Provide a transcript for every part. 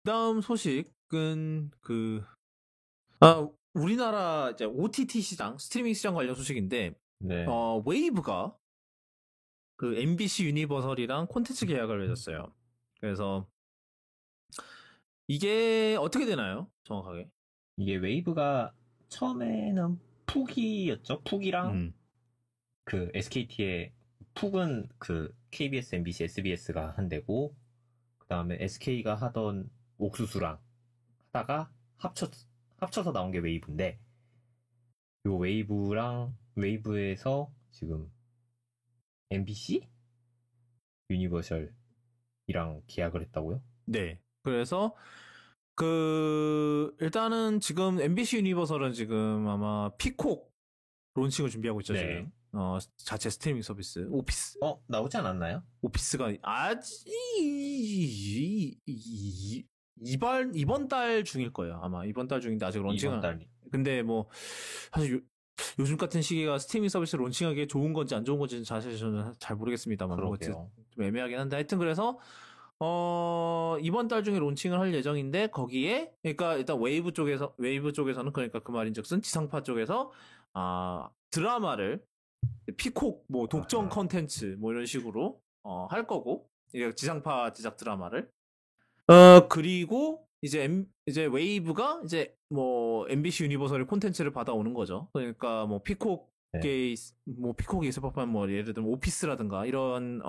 다음 소식은 우리나라 이제 OTT 시장, 스트리밍 시장 관련 소식인데, 네. 웨이브가 그 MBC 유니버설이랑 콘텐츠 계약을 맺었어요. 그래서 이게 어떻게 되나요? 정확하게? 이게 웨이브가 처음에는 푹이었죠. 푹이랑 음. 그 SKT의 푹은 그 KBS, MBC, SBS가 한 데고, 그 다음에 SK가 하던 옥수수랑 하다가 합쳐서 나온 게 웨이브인데, 요 웨이브에서 지금 MBC? 유니버셜이랑 계약을 했다고요? 네. 그래서 일단은 지금 MBC 유니버설은 지금 아마 피콕 론칭을 준비하고 있죠, 네. 지금. 자체 스트리밍 서비스. 나오지 않았나요? 오피스가 아직 이번 달 중일 거예요. 아마 이번 달 중인데 아직 론칭은. 이번 달. 근데 뭐 사실 요즘 같은 시기가 스트리밍 서비스 론칭하기에 좋은 건지 안 좋은 건지는 사실 저는 잘 모르겠습니다만 뭐 그러게요. 좀 애매하긴 한데 하여튼 그래서 이번 달 중에 론칭을 할 예정인데 거기에 그러니까 일단 웨이브 쪽에서는 그러니까 그 말인즉슨 지상파 쪽에서 드라마를 피콕 뭐 독점 컨텐츠 뭐 이런 식으로 할 거고 이게 지상파 제작 드라마를 그리고 이제 웨이브가 이제 뭐 MBC 유니버설의 콘텐츠를 받아오는 거죠. 그러니까 뭐 피콕에 뭐 피콕이 있을 법한 뭐 예를 들면 오피스라든가 이런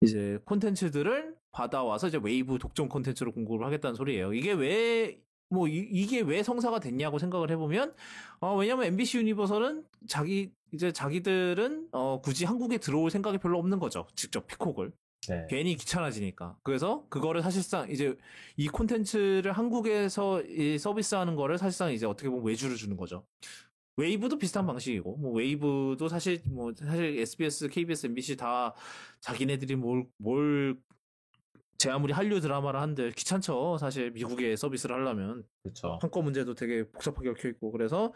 이제 콘텐츠들을 받아와서 이제 웨이브 독점 콘텐츠로 공급을 하겠다는 소리예요. 이게 이게 왜 성사가 됐냐고 생각을 해보면, 왜냐면 MBC 유니버설은 자기들은, 굳이 한국에 들어올 생각이 별로 없는 거죠. 직접 피콕을. 네. 괜히 귀찮아지니까. 그래서 그거를 사실상 이제 이 콘텐츠를 한국에서 이 서비스하는 거를 사실상 이제 어떻게 보면 외주를 주는 거죠. 웨이브도 비슷한 방식이고, 뭐, 웨이브도 사실 SBS, KBS, MBC 다 자기네들이 제 아무리 한류 드라마를 한들 귀찮죠. 사실 미국에 서비스를 하려면. 그렇죠. 판권 문제도 되게 복잡하게 얽혀있고. 그래서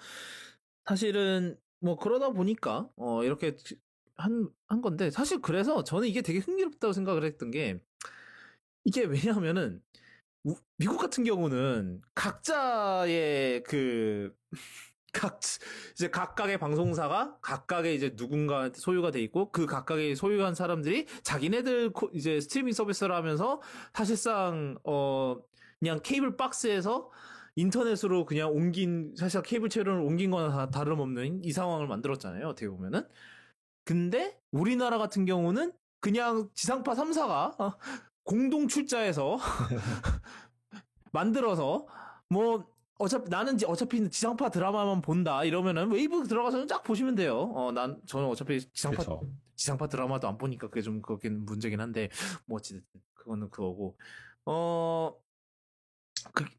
사실은 뭐 그러다 보니까, 이렇게 한 건데, 사실 그래서 저는 이게 되게 흥미롭다고 생각을 했던 게, 이게 왜냐하면은, 미국 같은 경우는 각자의 이제 각각의 방송사가 각각의 이제 누군가한테 소유가 돼 있고 그 각각의 소유한 사람들이 자기네들 이제 스트리밍 서비스를 하면서 사실상 그냥 케이블 박스에서 인터넷으로 그냥 사실 케이블 채널을 옮긴 거나 다름없는 이 상황을 만들었잖아요. 어떻게 보면은. 근데 우리나라 같은 경우는 그냥 지상파 3사가 공동 출자해서 만들어서 뭐 어차피 지상파 드라마만 본다 이러면은 웨이브 들어가서는 쫙 보시면 돼요. 저는 어차피 지상파 드라마도 안 보니까 그게 좀 그렇긴 문제긴 한데 뭐 어쨌든 그거는 그거고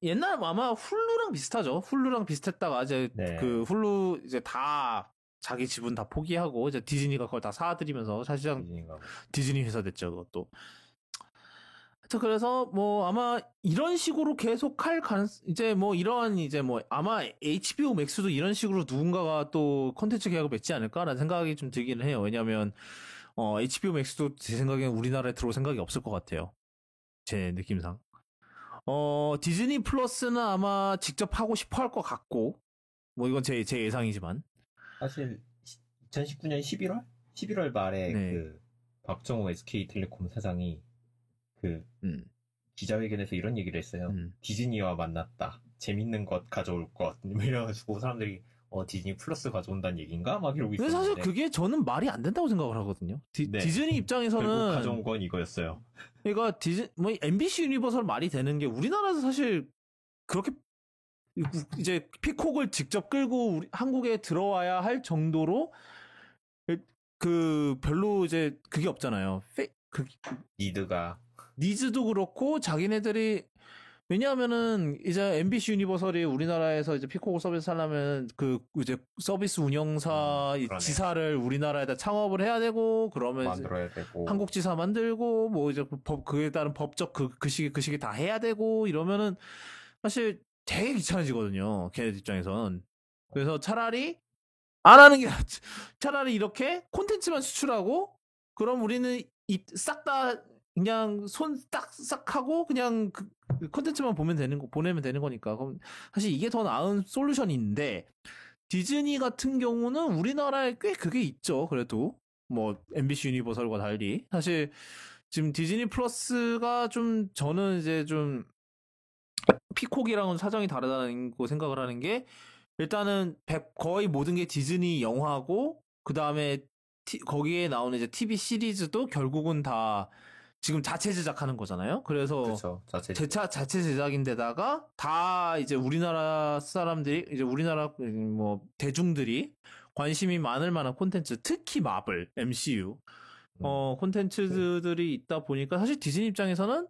옛날 아마 훌루랑 비슷하죠. 훌루랑 비슷했다가 이제 그 훌루 이제 다 자기 지분 다 포기하고 이제 디즈니가 그걸 다 사들이면서 사실상 디즈니 회사 됐죠. 그것도. 그래서 뭐 아마 이런 식으로 계속 할 가능성 이제 뭐 이런 이제 뭐 아마 HBO 맥스도 이런 식으로 누군가가 또 콘텐츠 계약을 맺지 않을까라는 생각이 좀 들기는 해요. 왜냐하면 HBO 맥스도 제 생각엔 우리나라에 들어올 생각이 없을 것 같아요. 제 느낌상. 디즈니 플러스는 아마 직접 하고 싶어 할 것 같고 뭐 이건 제 예상이지만 사실 2019년 11월 말에 그 박정호 SK텔레콤 사장이 기자회견에서 이런 얘기를 했어요. 디즈니와 만났다. 재밌는 것 가져올 것. 이래가지고 사람들이 디즈니 플러스 가져온다는 얘기인가? 막 이러고 있었는데. 사실 그게 저는 말이 안 된다고 생각을 하거든요. 디즈니 입장에서는 결국 가져온 건 이거였어요. 그러니까 뭐 MBC 유니버설 말이 되는 게 우리나라에서 사실 그렇게 이제 피콕을 직접 끌고 한국에 들어와야 할 정도로 별로 이제 그게 없잖아요. 니즈도 그렇고 자기네들이 왜냐하면은 이제 MBC 유니버설이 우리나라에서 이제 피콕 서비스 하려면 이제 서비스 운영사 지사를 우리나라에다 창업을 해야 되고 그러면 만들어야 되고 한국 지사 만들고 뭐 이제 그에 따른 법적 그 시기 다 해야 되고 이러면은 사실 되게 귀찮아지거든요. 걔네 입장에선. 그래서 차라리 안 하는 게 낫지. 차라리 이렇게 콘텐츠만 수출하고 그럼 우리는 싹 다 그냥 손 싹 하고 그냥 콘텐츠만 보내면 되는 거니까. 그럼 사실 이게 더 나은 솔루션인데, 디즈니 같은 경우는 우리나라에 꽤 그게 있죠. 그래도. 뭐, MBC 유니버설과 달리. 사실, 지금 디즈니 플러스가 좀, 저는 이제 좀, 피콕이랑은 사정이 다르다는 거 생각을 하는 게, 일단은 거의 모든 게 디즈니 영화고, 그 다음에 거기에 나오는 이제 TV 시리즈도 결국은 다 지금 자체 제작하는 거잖아요. 그래서 그렇죠. 자체 제작인데다가 다 이제 우리나라 사람들이 이제 우리나라 뭐 대중들이 관심이 많을 만한 콘텐츠, 특히 마블, MCU 콘텐츠들이 있다 보니까 사실 디즈니 입장에서는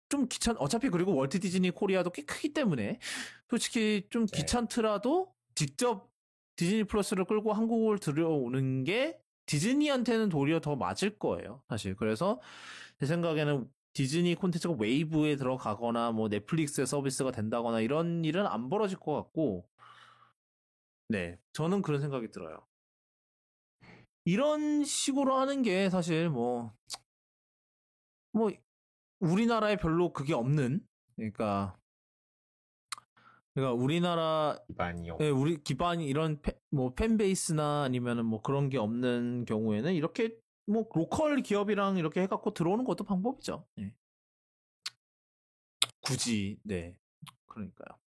좀 어차피 그리고 월트 디즈니 코리아도 꽤 크기 때문에 솔직히 좀 귀찮더라도 직접 디즈니 플러스를 끌고 한국을 들여오는 게 디즈니한테는 도리어 더 맞을 거예요, 사실. 그래서 제 생각에는 디즈니 콘텐츠가 웨이브에 들어가거나 뭐 넷플릭스의 서비스가 된다거나 이런 일은 안 벌어질 것 같고, 네, 저는 그런 생각이 들어요. 이런 식으로 하는 게 사실 뭐 우리나라에 별로 그게 없는, 그러니까 우리나라 기반이요. 네, 우리 기반이 이런 뭐 팬베이스나 아니면은 뭐 그런 게 없는 경우에는 이렇게 뭐 로컬 기업이랑 이렇게 해갖고 들어오는 것도 방법이죠. 네. 굳이 네, 그러니까요.